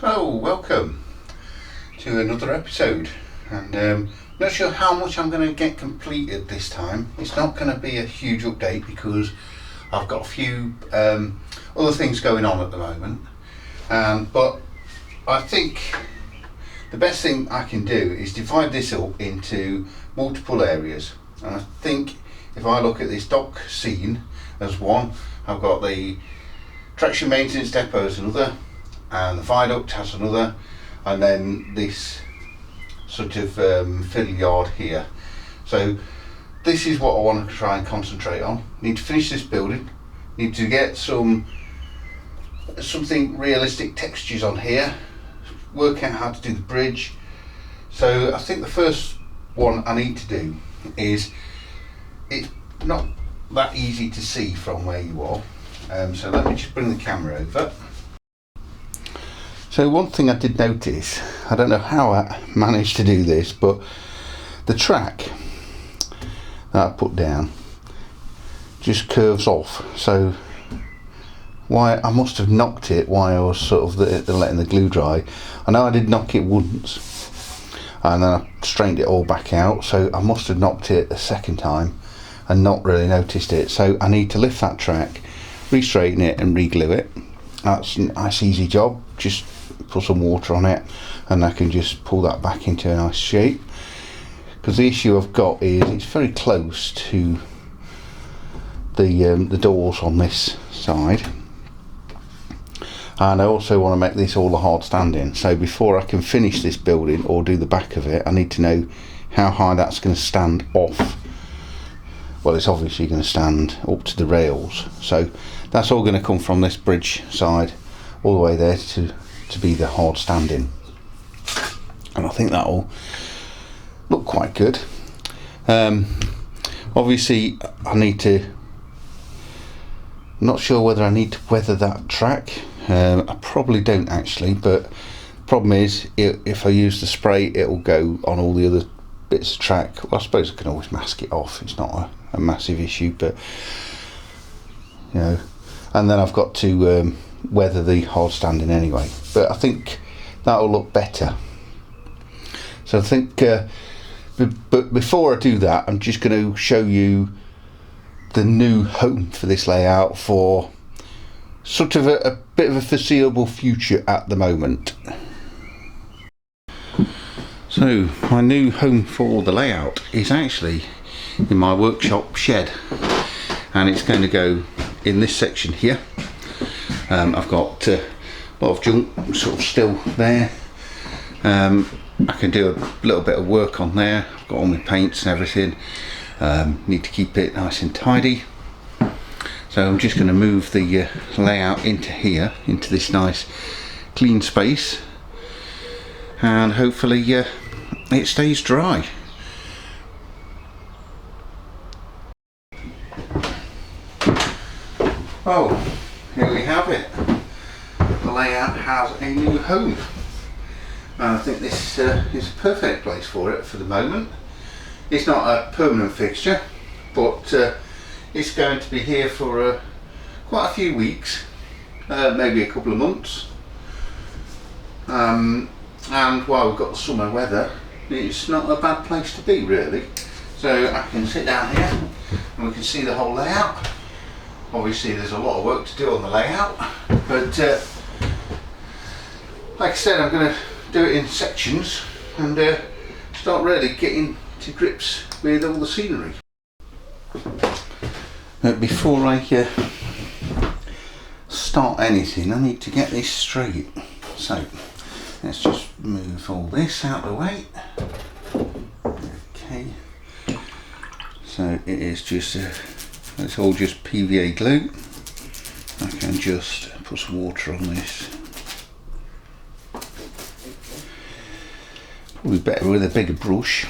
Hello, welcome to another episode, and not sure how much I'm going to get completed this time. It's not going to be a huge update because I've got a few other things going on at the moment, but I think the best thing I can do is divide this up into multiple areas. And I think if I look at this dock scene as one, I've got the traction maintenance depot as another, and the viaduct has another, and then this sort of fiddle yard here. So this is what I want to try and concentrate on. Need to finish this building, need to get something realistic textures on here, work out how to do the bridge. So I think the first one I need to do is, it's not that easy to see from where you are, so let me just bring the camera over. So one thing I did notice, I don't know how I managed to do this, but the track that I put down just curves off. So why I must have knocked it while I was sort of letting the glue dry. I know I did knock it once, and then I straightened it all back out. So I must have knocked it a second time and not really noticed it. So I need to lift that track, re-straighten it, and re-glue it. That's a nice easy job. Just put some water on it and I can just pull that back into a nice shape, because the issue I've got is it's very close to the doors on this side, and I also want to make this all a hard standing. So before I can finish this building or do the back of it, I need to know how high that's going to stand off. Well, it's obviously going to stand up to the rails, so that's all going to come from this bridge side all the way there to be the hard standing, and I think that'll look quite good. Obviously I'm not sure whether I need to weather that track. I probably don't actually, but the problem is if I use the spray, it'll go on all the other bits of track. Well, I suppose I can always mask it off, it's not a massive issue, but you know, and then I've got to weather the hard standing anyway, but I think that'll look better. So I think but before I do that, I'm just going to show you the new home for this layout for sort of a bit of a foreseeable future at the moment. So my new home for the layout is actually in my workshop shed, and it's going to go in this section here. I've got a lot of junk sort of still there. I can do a little bit of work on there. I've got all my paints and everything. Need to keep it nice and tidy. So I'm just going to move the layout into here, into this nice clean space, and hopefully it stays dry. Oh, here we have it. The layout has a new home, and I think this is a perfect place for it for the moment. It's not a permanent fixture, but it's going to be here for quite a few weeks, maybe a couple of months, and while we've got the summer weather, it's not a bad place to be really. So I can sit down here and we can see the whole layout. Obviously there's a lot of work to do on the layout, but like I said, I'm going to do it in sections and start really getting to grips with all the scenery. But before I start anything, I need to get this straight. So let's just move all this out of the way. Okay, so it is just it's all just PVA glue. I can just put some water on this. Probably better with a bigger brush.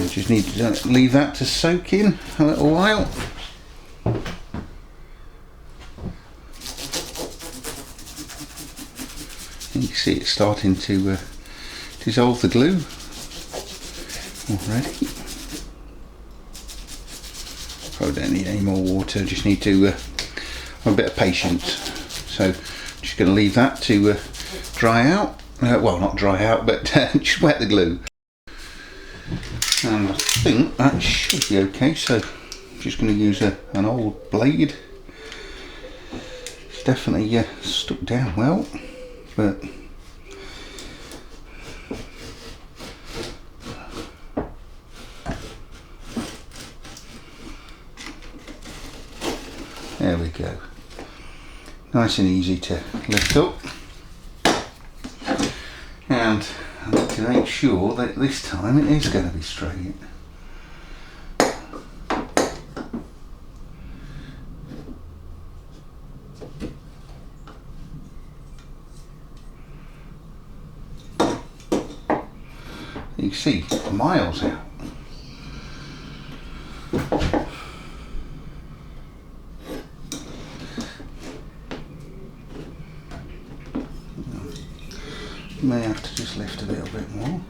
Just need to leave that to soak in a little while. You can see it's starting to dissolve the glue already. Probably don't need any more water, just need to have a bit of patience. So just going to leave that to dry out. Well, not dry out, but just wet the glue. And I think that should be okay, so I'm just going to use an old blade. It's definitely stuck down well, but there we go. Nice and easy to lift up. And I need to make sure that this time it is going to be straight. You see, miles out. May have to just lift a little bit more.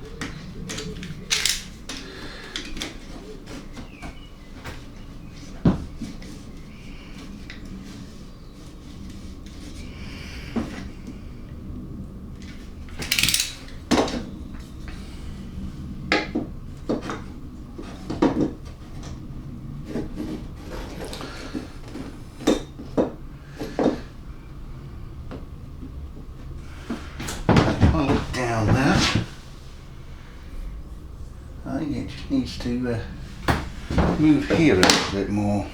I'll look down there. I think it just needs to move here a little bit more.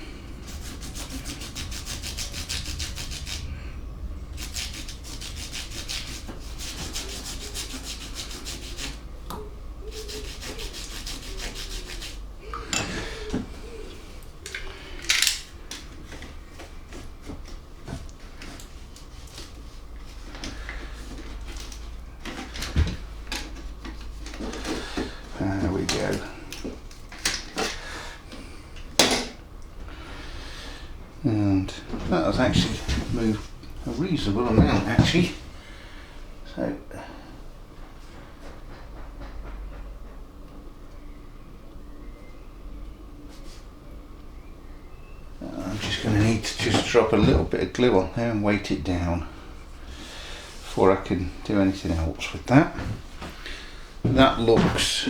There we go. And that has actually moved a reasonable amount actually. So I'm just going to need to just drop a little bit of glue on there and weight it down before I can do anything else with that. That looks,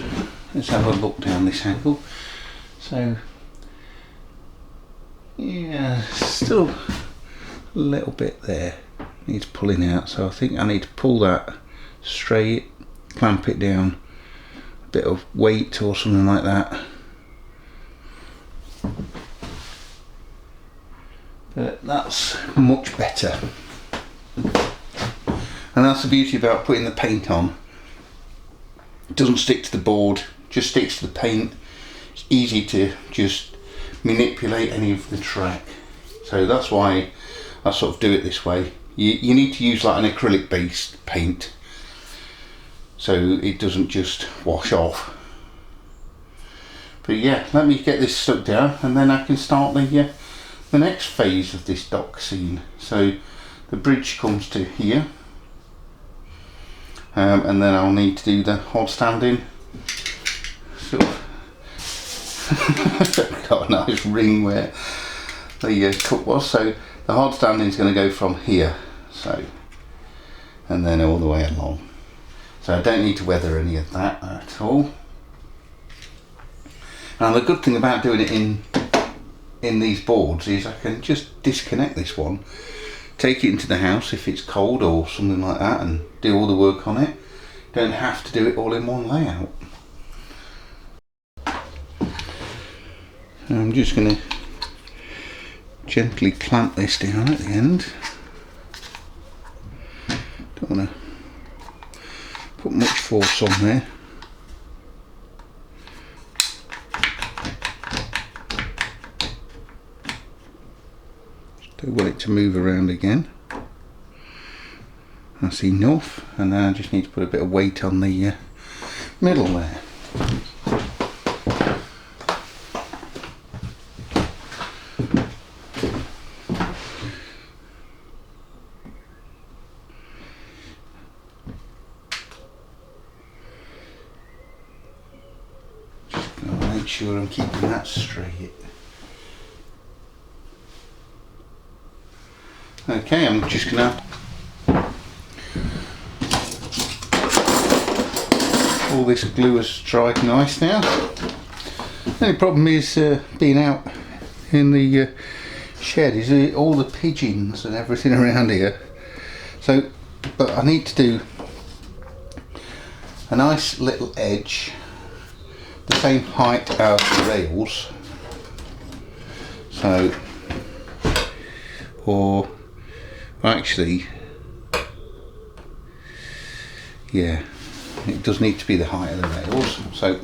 let's have a look down this angle. So yeah, still a little bit there needs pulling out, so I think I need to pull that straight, clamp it down, a bit of weight or something like that. But that's much better, and that's the beauty about putting the paint on. It doesn't stick to the board, just sticks to the paint. It's easy to just manipulate any of the track. So that's why I sort of do it this way. You need to use like an acrylic based paint so it doesn't just wash off. But yeah, let me get this stuck down and then I can start the next phase of this dock scene. So the bridge comes to here. And then I'll need to do the hod standing sort of got a nice ring where the cut was, so the hod standing is going to go from here, so, and then all the way along, so I don't need to weather any of that at all. Now the good thing about doing it in these boards is I can just disconnect this one, take it into the house if it's cold or something like that, and do all the work on it. Don't have to do it all in one layout. I'm just going to gently clamp this down at the end. Don't want to put much force on there. Don't want it to move around again. That's enough, and then I just need to put a bit of weight on the middle there. sure I'm keeping that straight. Okay, I'm just gonna all this glue has dried nice now. The only problem is being out in the shed is all the pigeons and everything around here. So, but I need to do a nice little edge, the same height as the rails. So, or actually, yeah, it does need to be the height of the rails. So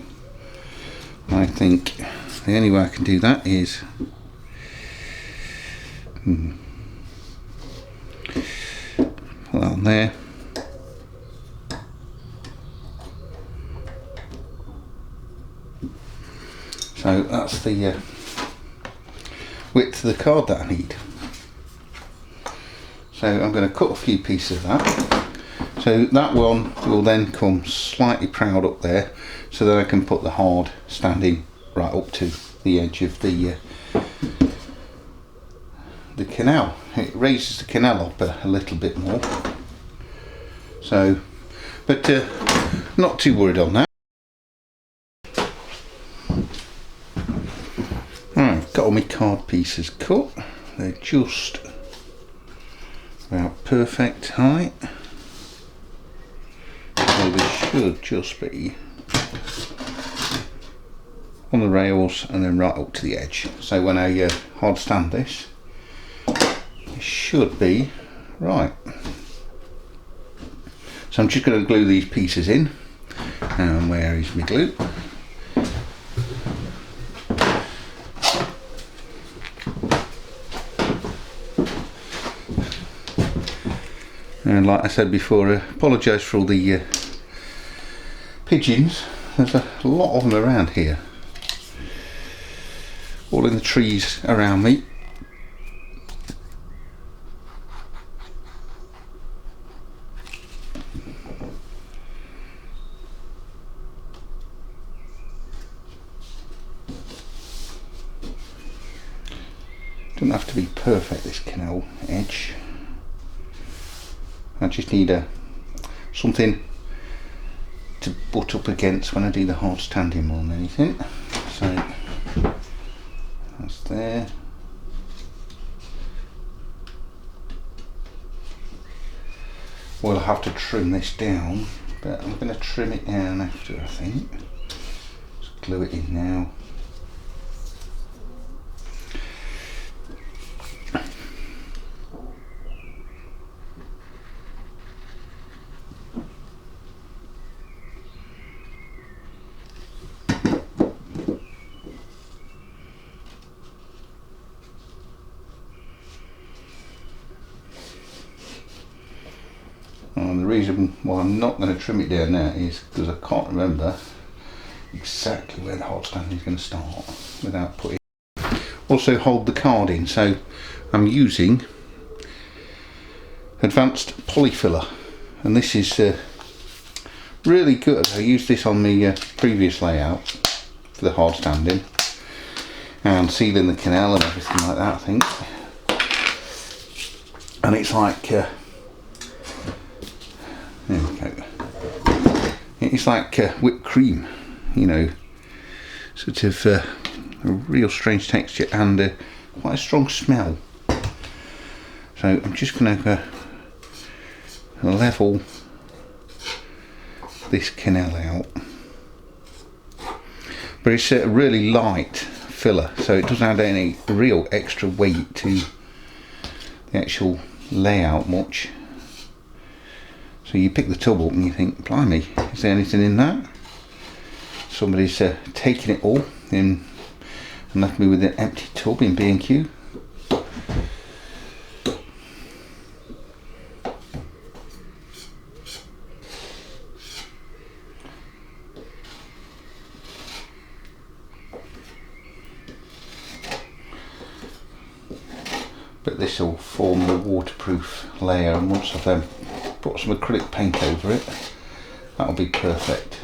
I think the only way I can do that is put that on there. So that's the width of the card that I need. So I'm going to cut a few pieces of that. So that one will then come slightly proud up there, so that I can put the hard standing right up to the edge of the canal. It raises the canal up a little bit more. So, but not too worried on that. Alright, got all my card pieces cut. They're just about perfect height. So they should just be on the rails and then right up to the edge. So when I hard stand this, it should be right. So I'm just going to glue these pieces in. And where is my glue? And like I said before, I apologise for all the pigeons. There's a lot of them around here, all in the trees around me. Doesn't have to be perfect, this canal edge. I just need something to butt up against when I do the hard standing more than anything. So that's there. We'll have to trim this down, but I'm going to trim it down after, I think. Just glue it in now. And the reason why I'm not going to trim it down now is because I can't remember exactly where the hard stand is going to start without putting. Also hold the card in, so I'm using advanced polyfiller, and this is really good. I used this on the previous layout for the hard standing and sealing the canal and everything like that, I think. And it's like there we go. It's like whipped cream, you know, sort of a real strange texture and quite a strong smell. So I'm just going to level this canal out. But it's a really light filler, so it doesn't add any real extra weight to the actual layout much. So you pick the tub up and you think, blimey, is there anything in that? Somebody's taken it all in and left me with an empty tub in B&Q. But this will form the waterproof layer, and once I've then put some acrylic paint over it, that'll be perfect.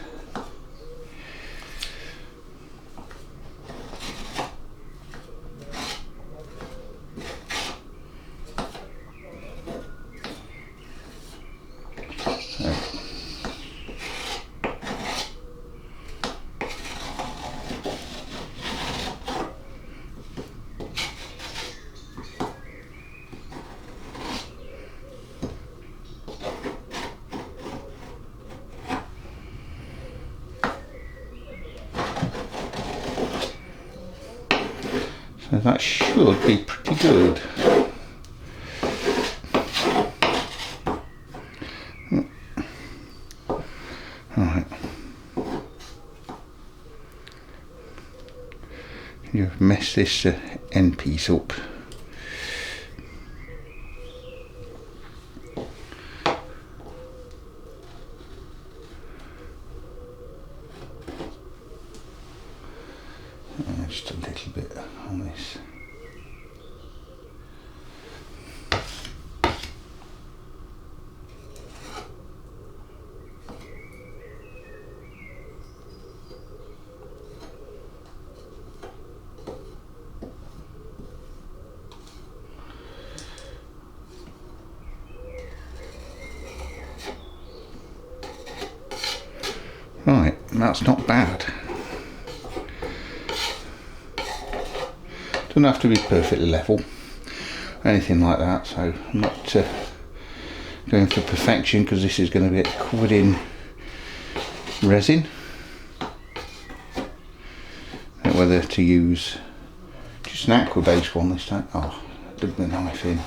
that should be pretty good. Right. You've messed this end piece up. Just a little bit on this. Right, that's not bad. Doesn't have to be perfectly level, anything like that, so I'm not going for perfection, because this is going to get covered in resin. Whether to use just an aqua based one this time, dug the knife in,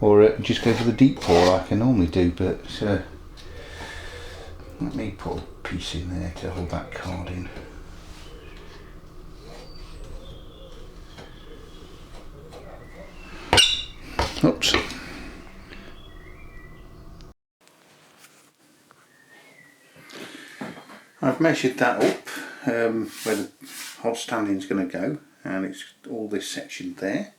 or just go for the deep pour like I normally do, but let me put a piece in there to hold that card in. Oops. I've measured that up where the hod standing is going to go, and it's all this section there.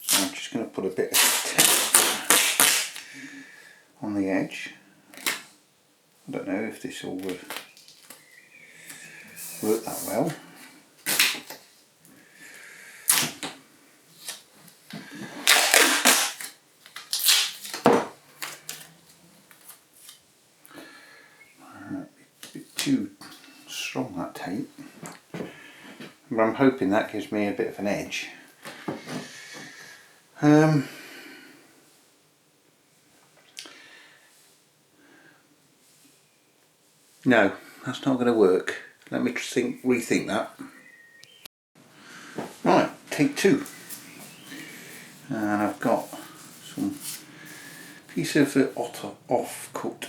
So I'm just going to put a bit of tape on the edge. I don't know if this will work that well. Too strong, that tape, but I'm hoping that gives me a bit of an edge. No, that's not going to work. Let me rethink that. Right, take two, and I've got some piece of off cut.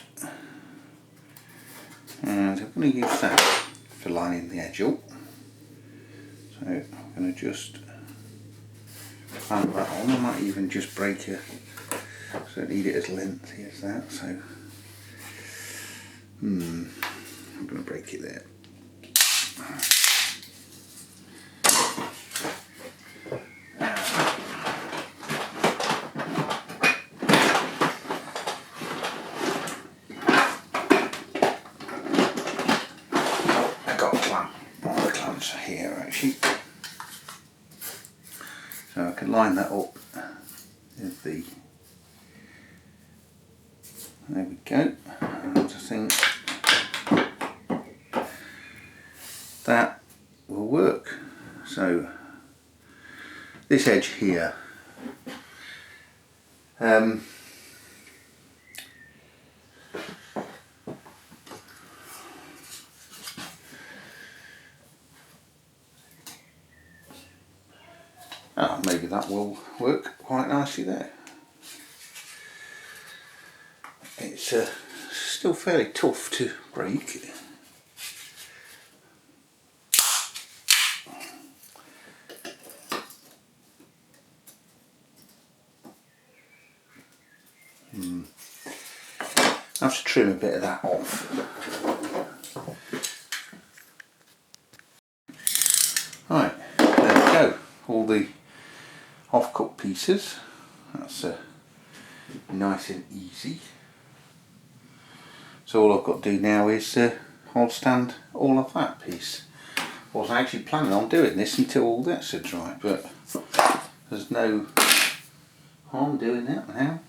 And I'm going to use that for lining the edge up. So I'm going to just clamp that on. I might even just break it, so I don't need it as lengthy as that. So I'm going to break it there. Here actually, so I can line that up with the, there we go, and I think that will work. So this edge here, maybe that will work quite nicely there. It's still fairly tough to break. I have to trim a bit of that off. Right, there we go. All the off-cut pieces. That's nice and easy. So all I've got to do now is hod stand all of that piece. I wasn't actually planning on doing this until all that's dry, but there's no harm doing that now.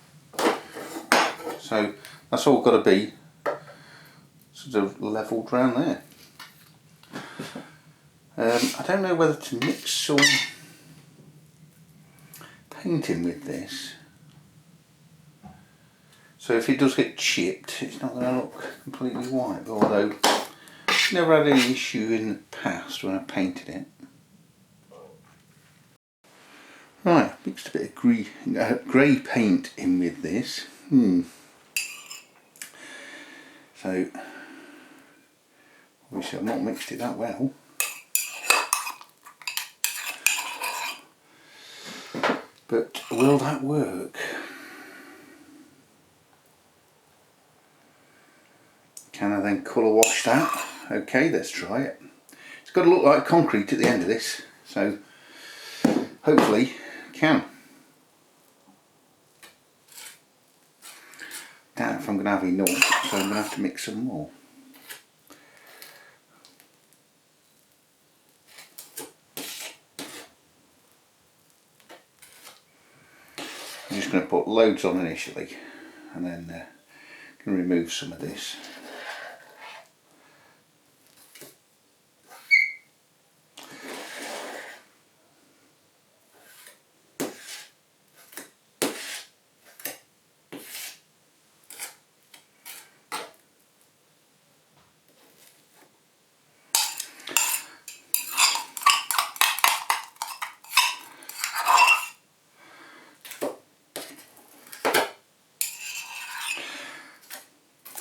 So that's all got to be sort of levelled round there. I don't know whether to mix some painting with this, so if it does get chipped it's not going to look completely white, although I've never had any issue in the past when I painted it. mixed a bit of grey paint in with this. So obviously I've not mixed it that well. But will that work? Can I then colour wash that? Okay, let's try it. It's got to look like concrete at the end of this, so hopefully can. Doubt if I'm going to have enough, so I'm going to have to mix some more. I'm just going to put loads on initially, and then can remove some of this.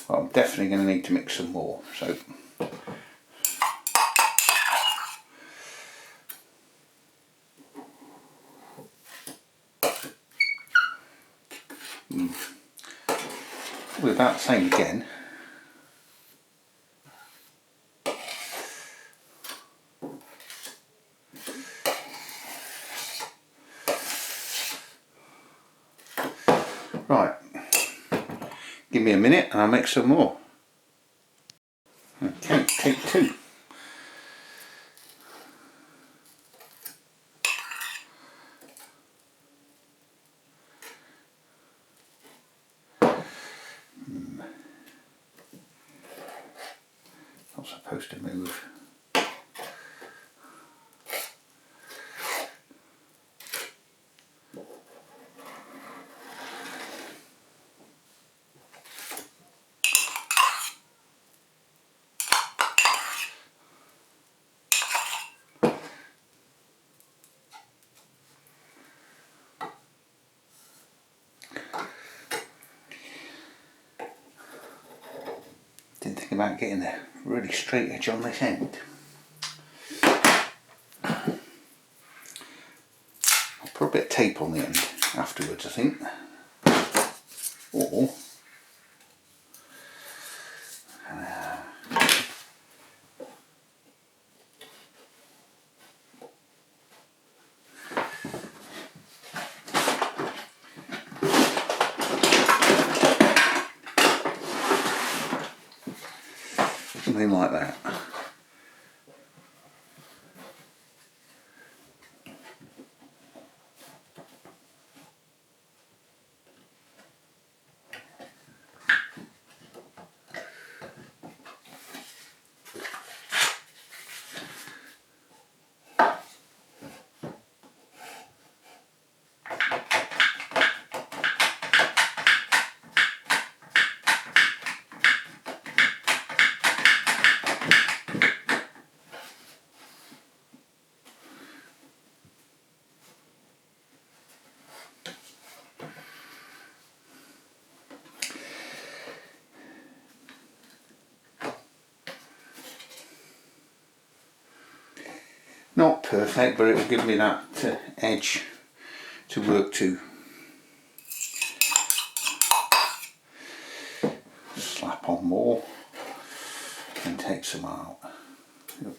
Well, I'm definitely going to need to mix some more, so with that same again. Right, give me a minute and I'll mix some more. Okay, take two. Not supposed to move. Didn't think about getting a really straight edge on this end. I'll put a bit of tape on the end afterwards, I think. Or something like that. Not perfect, but it will give me that edge to work to. Slap on more and take some out. Yep.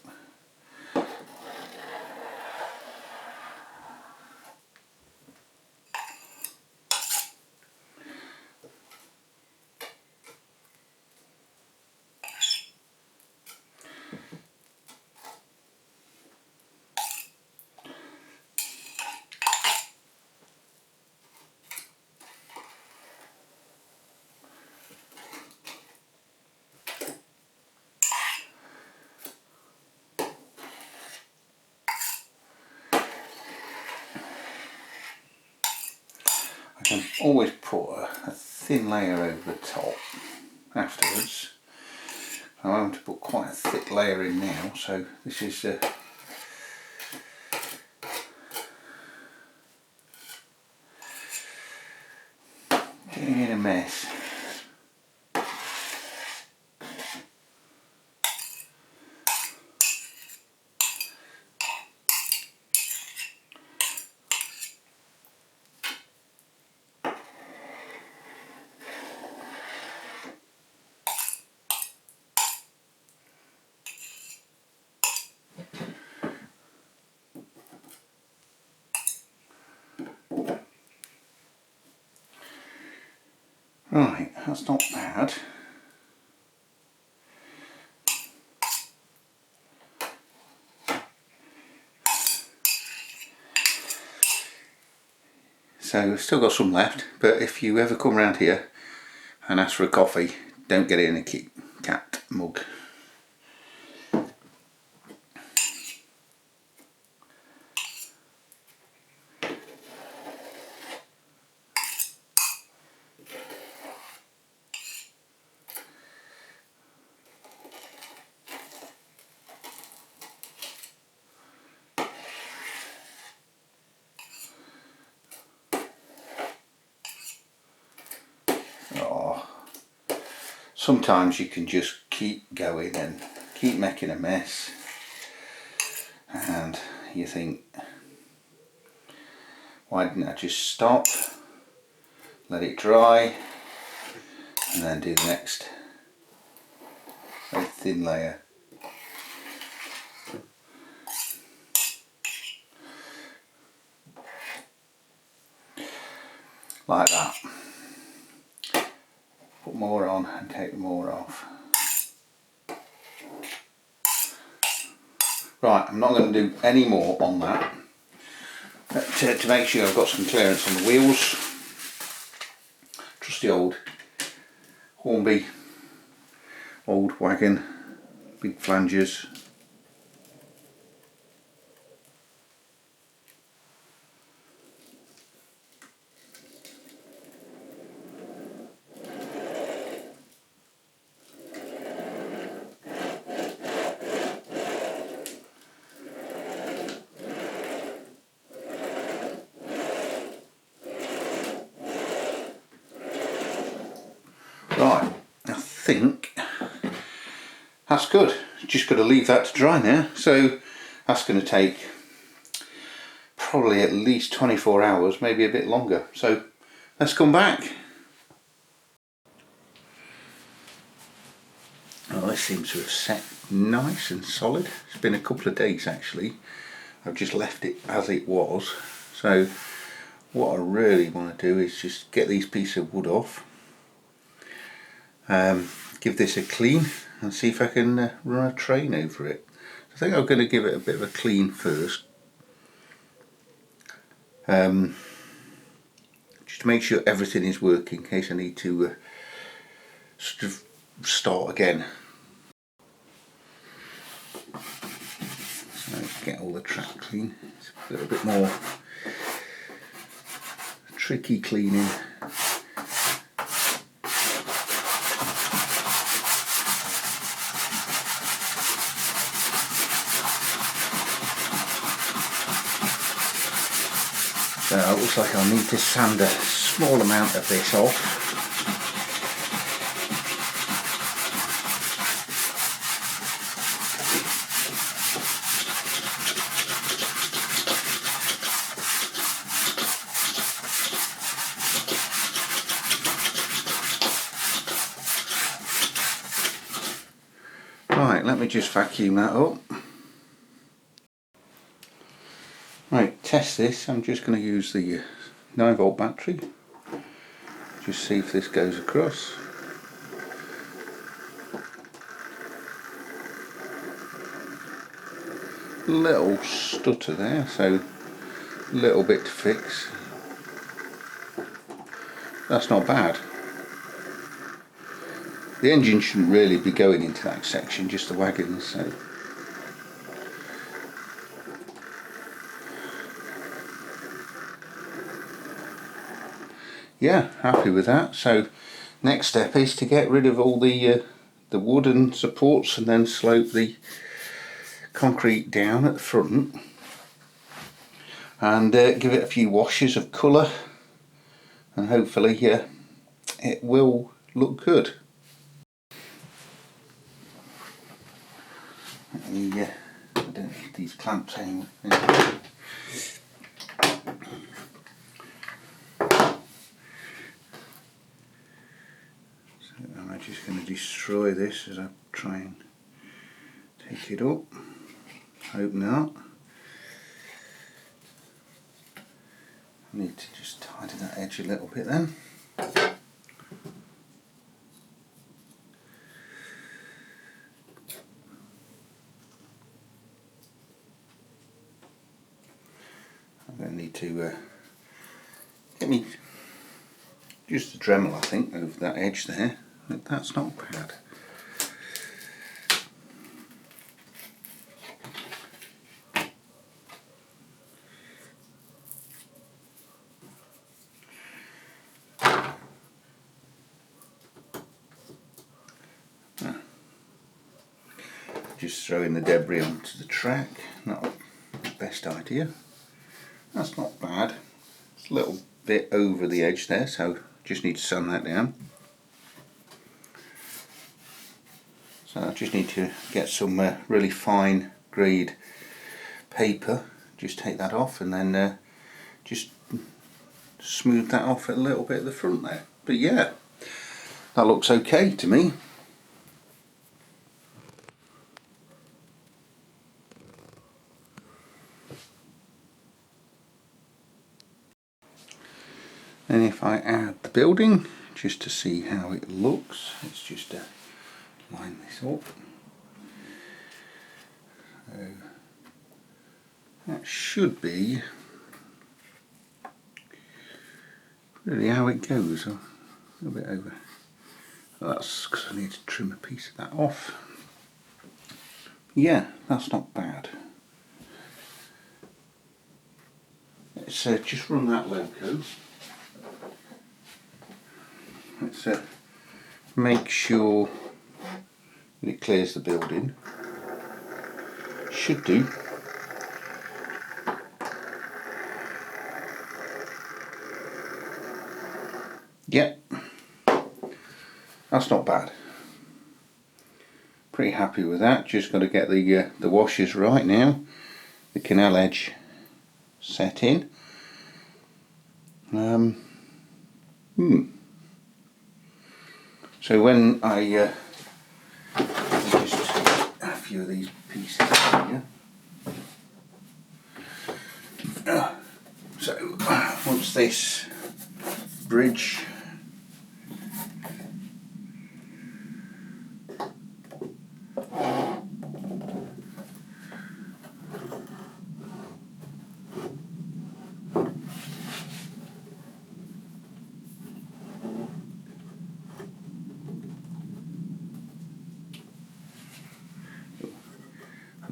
I can always put a thin layer over the top afterwards. I'm having to put quite a thick layer in now, so this is getting in a mess. Right, that's not bad. So we've still got some left, but if you ever come around here and ask for a coffee, don't get it in a Kit Kat mug. Sometimes you can just keep going and keep making a mess, and you think, why didn't I just stop, let it dry, and then do the next very thin layer. Like that. Put more on and take more off. Right, I'm not going to do any more on that. To make sure I've got some clearance on the wheels. Trusty old Hornby, old wagon, big flanges. Right, I think that's good. Just got to leave that to dry now. So that's going to take probably at least 24 hours, maybe a bit longer. So let's come back. Well, this seems to have set nice and solid. It's been a couple of days actually. I've just left it as it was. So what I really want to do is just get these pieces of wood off. Give this a clean and see if I can run a train over it. I think I'm going to give it a bit of a clean first, just to make sure everything is working in case I need to sort of start again. So let's get all the track clean. It's a little bit more tricky cleaning. So it looks like I'll need to sand a small amount of this off. Right, let me just vacuum that up. Right, test this. I'm just going to use the 9-volt battery. Just see if this goes across. Little stutter there, so a little bit to fix. That's not bad. The engine shouldn't really be going into that section, just the wagons. So. Yeah, happy with that. So next step is to get rid of all the wooden supports and then slope the concrete down at the front and give it a few washes of colour, and hopefully it will look good. I don't need these clamps anymore. I'm just going to destroy this as I try and take it up. Hope not. I need to just tidy that edge a little bit then. I'm going to need to get me just a Dremel, I think, over that edge there. That's not bad. Just throwing the debris onto the track, not the best idea. That's not bad. It's a little bit over the edge there, so just need to sand that down. So I just need to get some really fine grade paper, just take that off and then just smooth that off a little bit at the front there. But yeah, that looks okay to me. And if I add the building, just to see how it looks, let's just line this up. So that should be really how it goes. A little bit over. Well, that's because I need to trim a piece of that off. Yeah, that's not bad. Let's just run that loco. Let's make sure that it clears the building. Should do. Yep, that's not bad. Pretty happy with that. Just got to get the washers right now. The canal edge set in. So when I just a few of these pieces here. So once this bridge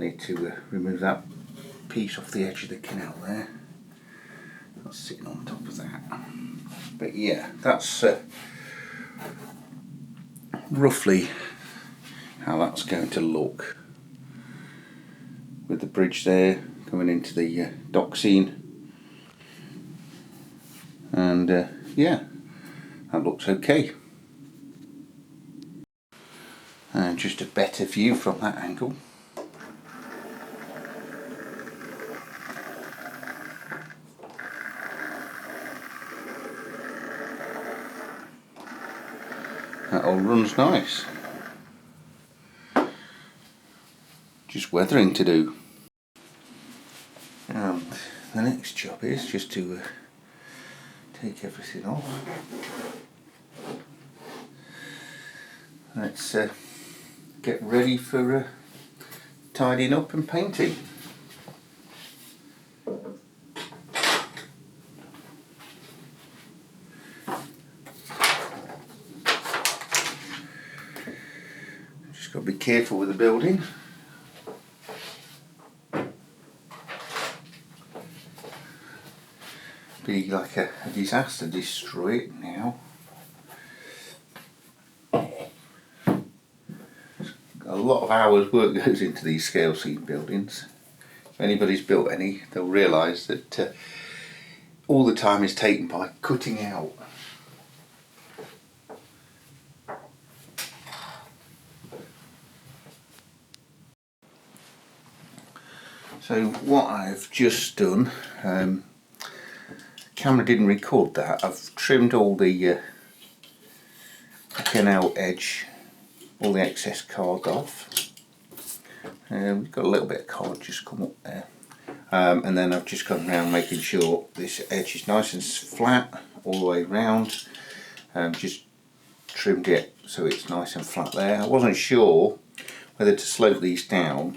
need to remove that piece off the edge of the canal there. That's sitting on top of that. But yeah, that's roughly how that's going to look. With the bridge there coming into the dock scene. And yeah, that looks okay. And just a better view from that angle. That all runs nice. Just weathering to do. And the next job is just to take everything off. Let's get ready for tidying up and painting. Just got to be careful with the building. Be like a disaster, destroy it now. A lot of hours work goes into these scale scene buildings. If anybody's built any, they'll realise that all the time is taken by cutting out So what I've just done, camera didn't record that, I've trimmed all the Canal edge, all the excess card off. We've got a little bit of card just come up there, and then I've just gone around making sure this edge is nice and flat all the way round. Just trimmed it so it's nice and flat there. I wasn't sure whether to slope these down.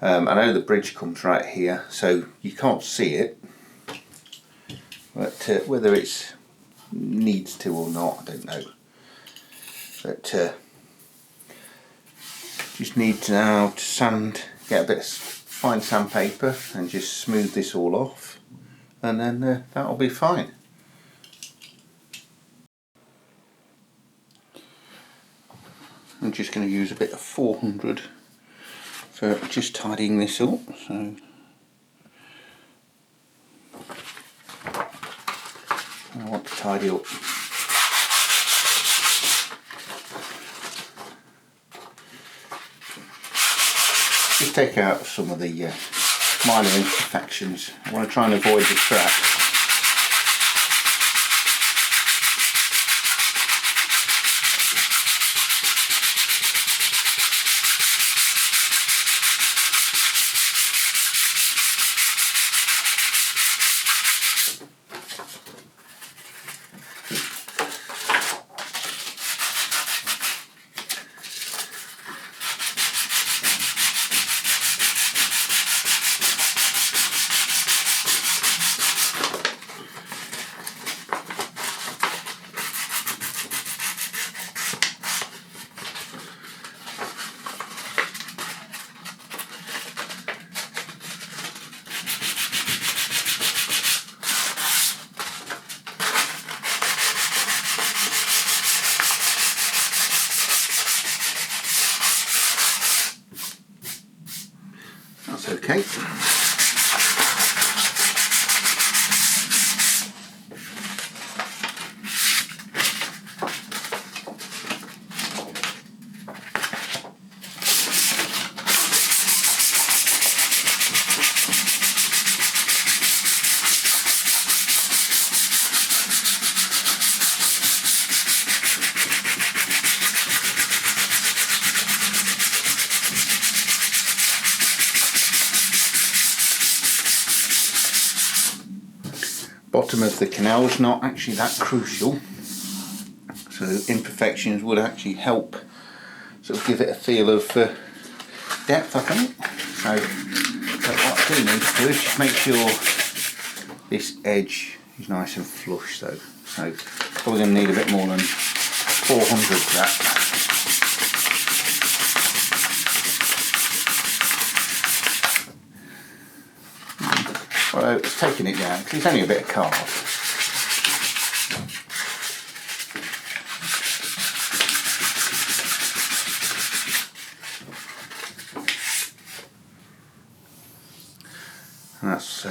I know the bridge comes right here, so you can't see it, but whether it needs to or not, I don't know. But just need to now get a bit of fine sandpaper and just smooth this all off, and then that'll be fine. I'm just going to use a bit of 400 for just tidying this up. So I want to tidy up. Just take out some of the minor imperfections. I want to try and avoid the scratch. That's okay. Bottom of the canal is not actually that crucial, so imperfections would actually help sort of give it a feel of depth, I think. So but what I do need to do is just make sure this edge is nice and flush though. So probably going to need a bit more than 400 for that. Although it's taking it down because it's only a bit of card. And that's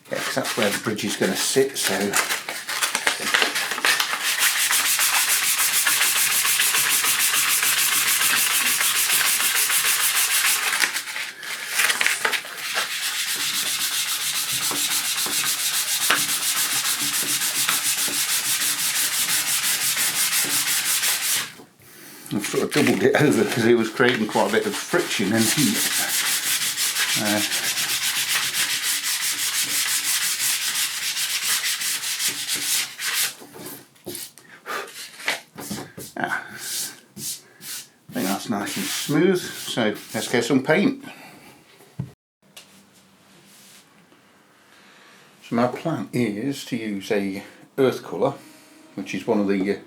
because that's where the bridge is going to sit, so I've sort of doubled it over because it was creating quite a bit of friction and heat. I think that's nice and smooth, so let's get some paint. So my plan is to use a earth colour, which is one of the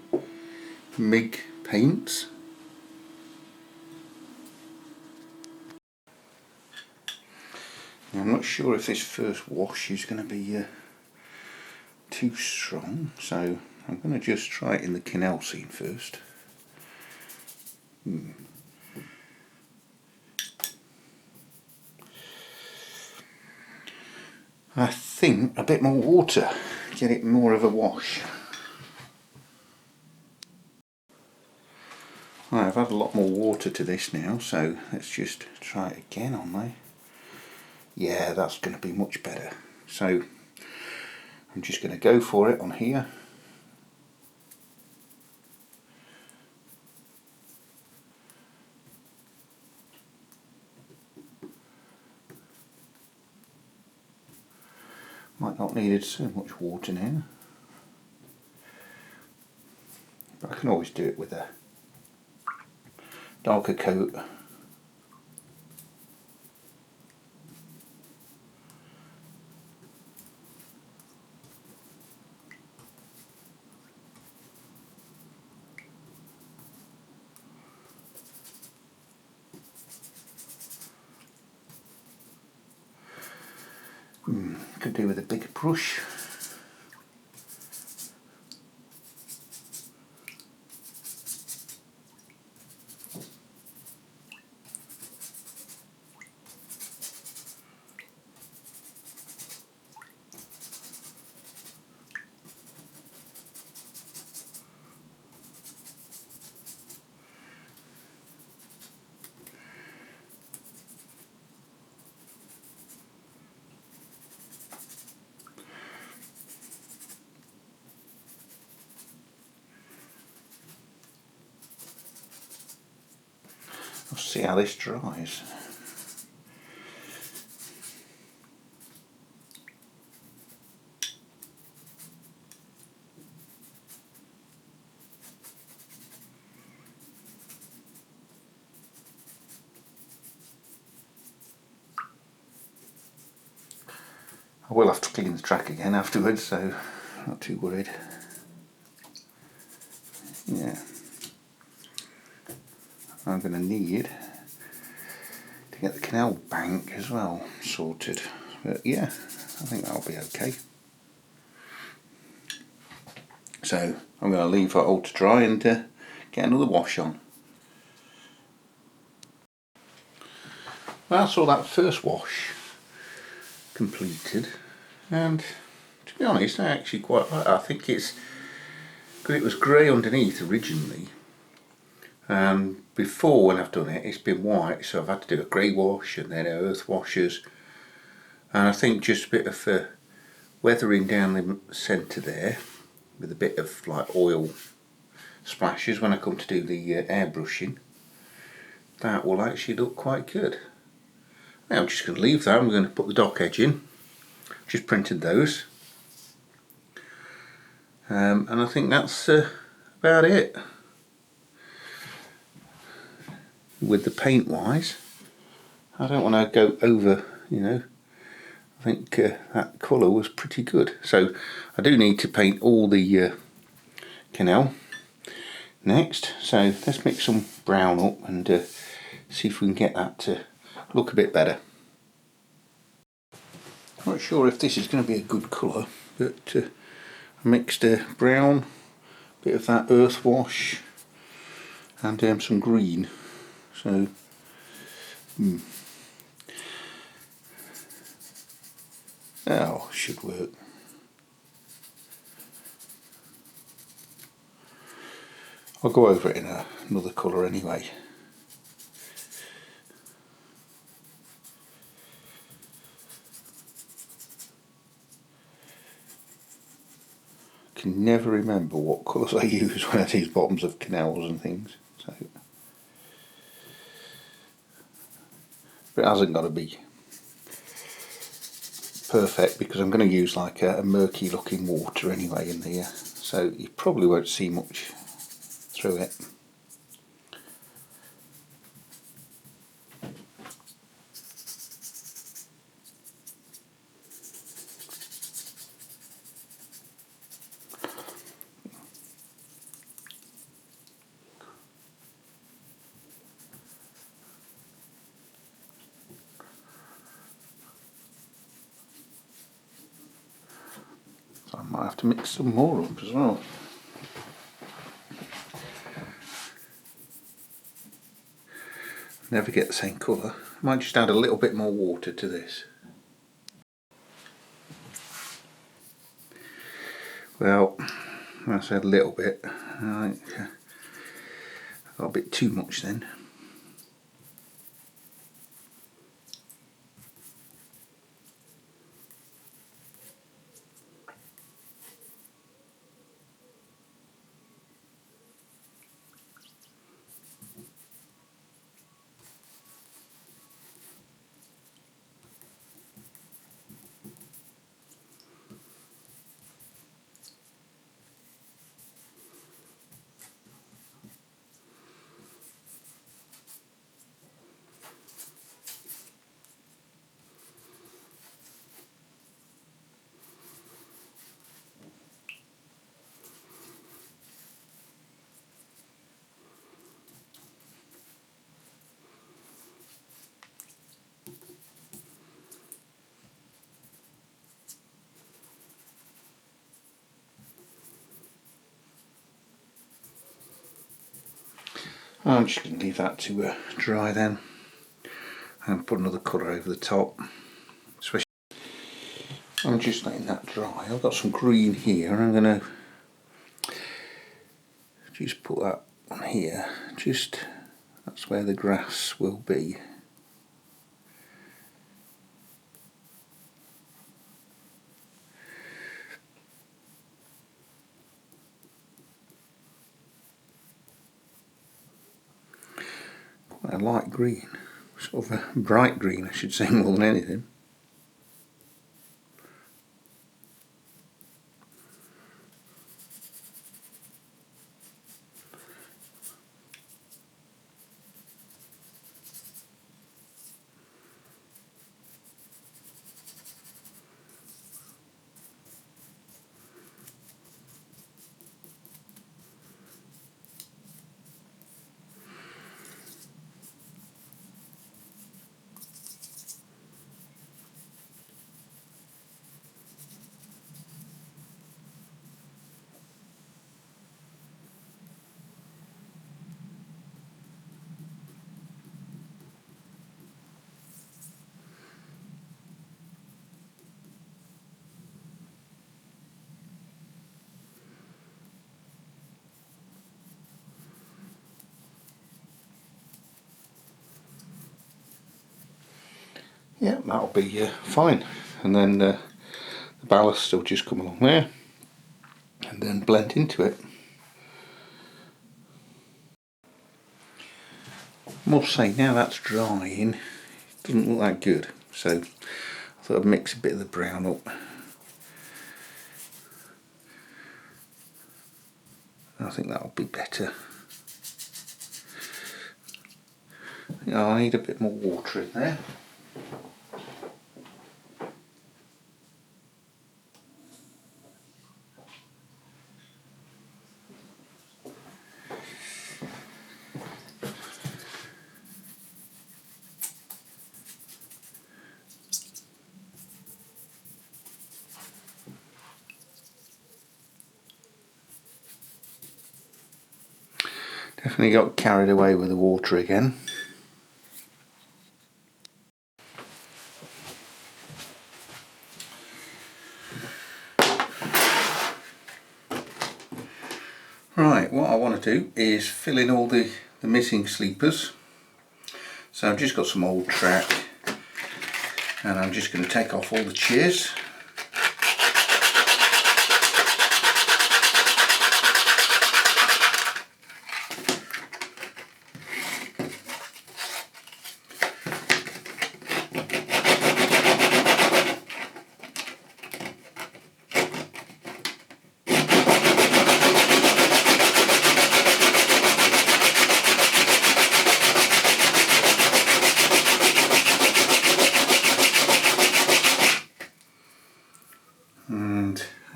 MIG paints. Now, I'm not sure if this first wash is going to be too strong, so I'm going to just try it in the Canal scene first. I think a bit more water, get it more of a wash. Right, I've had a lot more water to this now, so let's just try it again on there. Yeah, that's going to be much better. So I'm just going to go for it on here. Might not need so much water now, but I can always do it with a darker coat. Could do with a bigger brush. We'll see how this dries. I will have to clean the track again afterwards, so not too worried. Yeah, I'm going to need to get the canal bank as well sorted, but yeah, I think that'll be okay. So I'm going to leave that all to dry and get another wash on. Well, that's all that first wash completed, and to be honest, I actually quite like it. I think it's because it was grey underneath originally. Before, when I've done it, it's been white, so I've had to do a grey wash and then earth washes, and I think just a bit of weathering down the centre there with a bit of like oil splashes when I come to do the airbrushing, that will actually look quite good. Now I'm just going to leave that. I'm going to put the dock edge in, just printed those, and I think that's about it. With the paint wise, I don't want to go over, I think that colour was pretty good. So I do need to paint all the canal next, so let's mix some brown up and see if we can get that to look a bit better. I'm not sure if this is going to be a good colour, but I mixed brown, bit of that earth wash and some green. So, oh, should work. I'll go over it in another colour anyway. Can never remember what colours I use when I do bottoms of canals and things. So, but it hasn't got to be perfect because I'm going to use like a murky looking water anyway in here, so you probably won't see much through it. So I might have to mix some more up as well. Never get the same colour. I might just add a little bit more water to this. Well, I said a little bit. I think I got a bit too much then. I'm just going to leave that to dry then, and put another colour over the top. Especially, I'm just letting that dry. I've got some green here. I'm going to just put that on here. Just that's where the grass will be. Quite a light green, sort of a bright green, I should say, more than anything. Yeah, that'll be fine. And then the ballast will just come along there and then blend into it. I must say, now that's drying, it doesn't look that good, so I thought I'd mix a bit of the brown up. I think that'll be better. Yeah, I need a bit more water in there. Definitely got carried away with the water again. Right, what I want to do is fill in all the missing sleepers. So I've just got some old track, and I'm just going to take off all the chairs.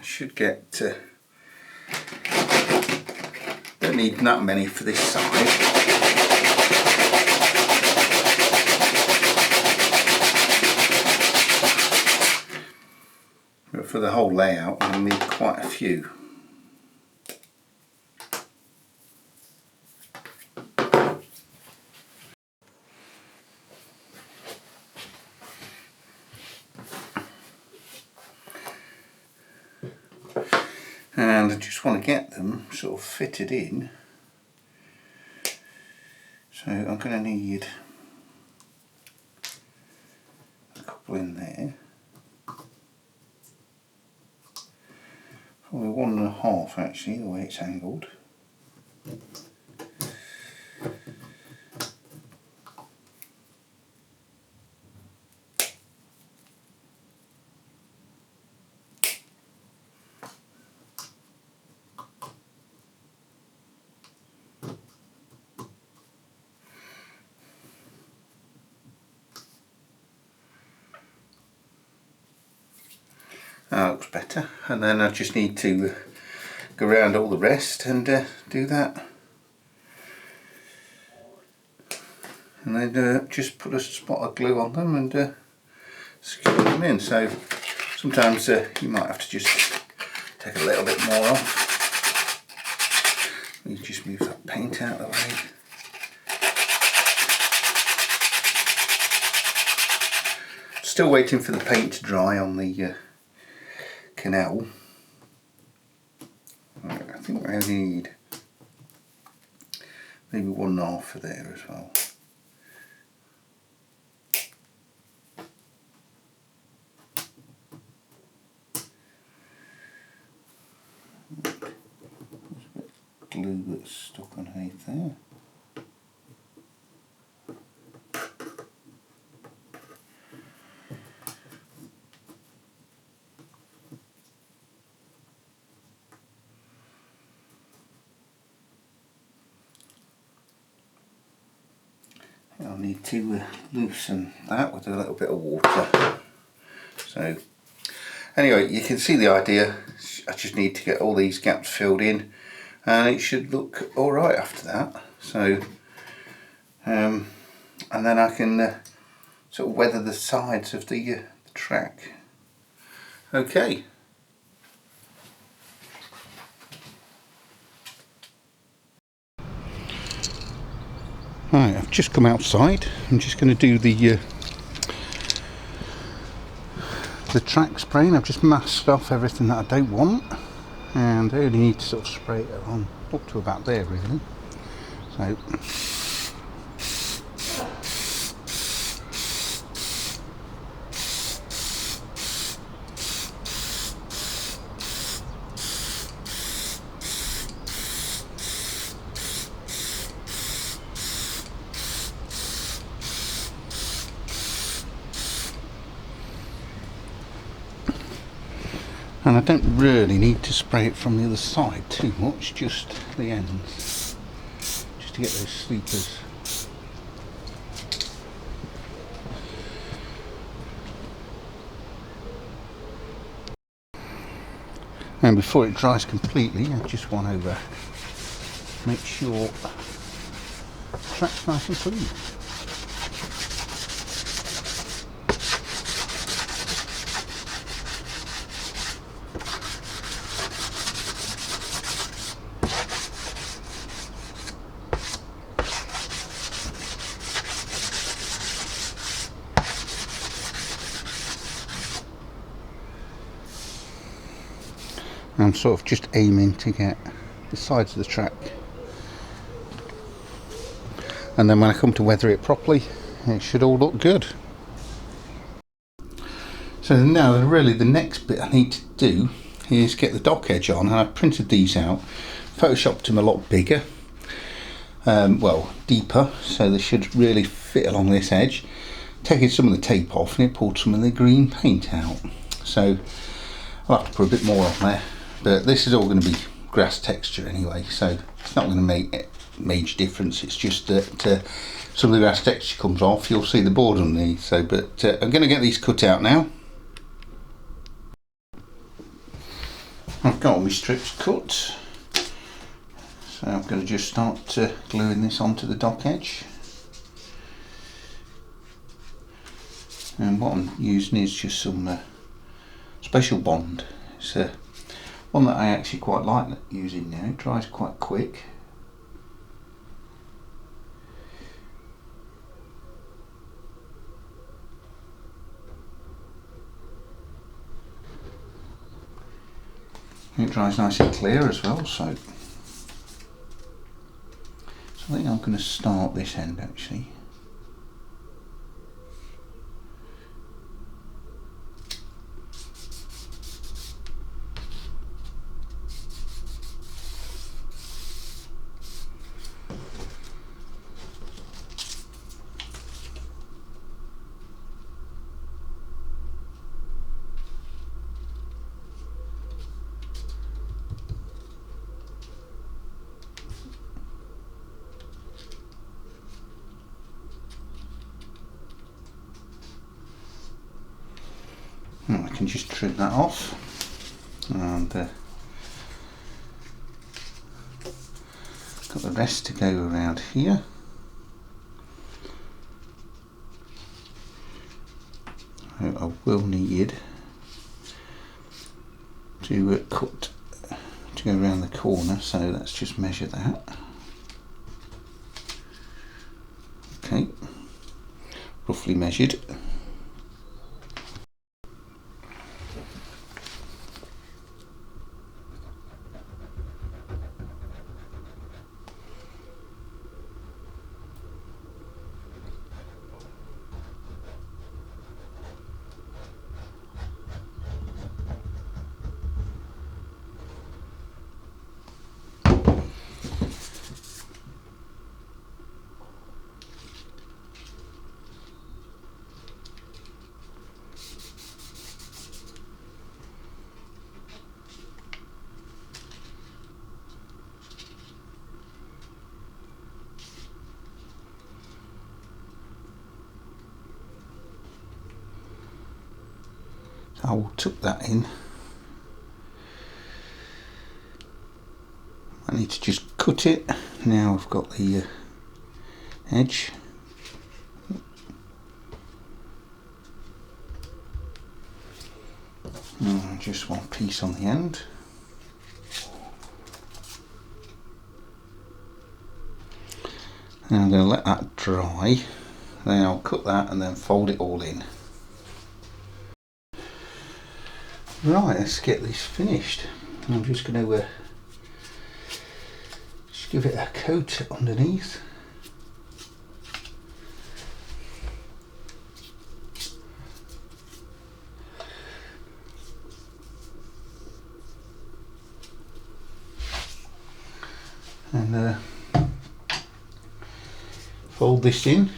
Should get don't need that many for this side, but for the whole layout I'll need quite a few. and I just want to get them sort of fitted in. So I'm going to need a couple in there, probably 1.5 actually, the way it's angled. That looks better, and then I just need to go around all the rest and do that, and then just put a spot of glue on them and secure them in. So sometimes you might have to just take a little bit more off. You just move that paint out of the way. Still waiting for the paint to dry on the Canal. I think I need maybe 1.5 for there as well. There's a bit of glue that's stuck underneath there. I'll need to loosen that with a little bit of water. So anyway, you can see the idea. I just need to get all these gaps filled in and it should look alright after that. So and then I can sort of weather the sides of the track. Okay. Right, I've just come outside. I'm just going to do the track spraying. I've just masked off everything that I don't want, and I only need to sort of spray it on up to about there really. So and I don't really need to spray it from the other side too much, just the ends, just to get those sleepers. And before it dries completely, I just want to make sure the track's nice and clean. I'm sort of just aiming to get the sides of the track, and then when I come to weather it properly, it should all look good. So now really the next bit I need to do is get the dock edge on, and I've printed these out, photoshopped them a lot bigger, well deeper, so they should really fit along this edge. Taking some of the tape off and it pulled some of the green paint out, so I'll have to put a bit more on there. But this is all going to be grass texture anyway, so it's not going to make a major difference. It's just that some of the grass texture comes off. You'll see the board underneath. So, but I'm going to get these cut out now. I've got all my strips cut, so I'm going to just start gluing this onto the dock edge. And what I'm using is just some special bond. It's one that I actually quite like using now. It dries quite quick. It dries nice and clear as well, so I think I'm going to start this end actually. I can just trim that off, and got the rest to go around here. I will need to cut to go around the corner, so let's just measure that. Okay, roughly measured. I will tuck that in. I need to just cut it. Now I've got the edge. Just one piece on the end. And I'm going to let that dry. Then I'll cut that and then fold it all in. Right, let's get this finished. I'm just going to just give it a coat underneath. And fold this in.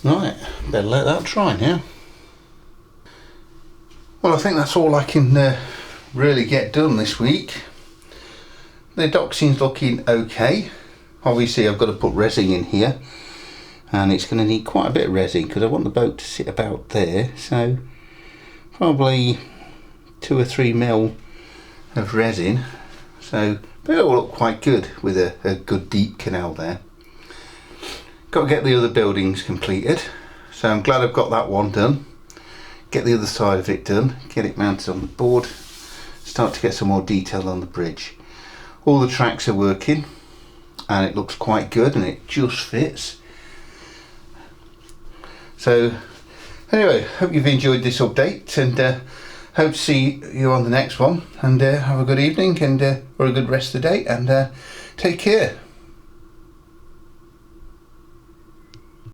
Right, better let that dry now. Well, I think that's all I can really get done this week. The doxing's looking okay. Obviously I've got to put resin in here, and it's going to need quite a bit of resin because I want the boat to sit about there, so probably 2 or 3 mil of resin, so but it'll look quite good with a good deep canal there. Got to get the other buildings completed, so I'm glad I've got that one done. Get the other side of it done, get it mounted on the board, start to get some more detail on the bridge. All the tracks are working and it looks quite good and it just fits. So anyway, hope you've enjoyed this update, and hope to see you on the next one, and have a good evening and or a good rest of the day, and take care.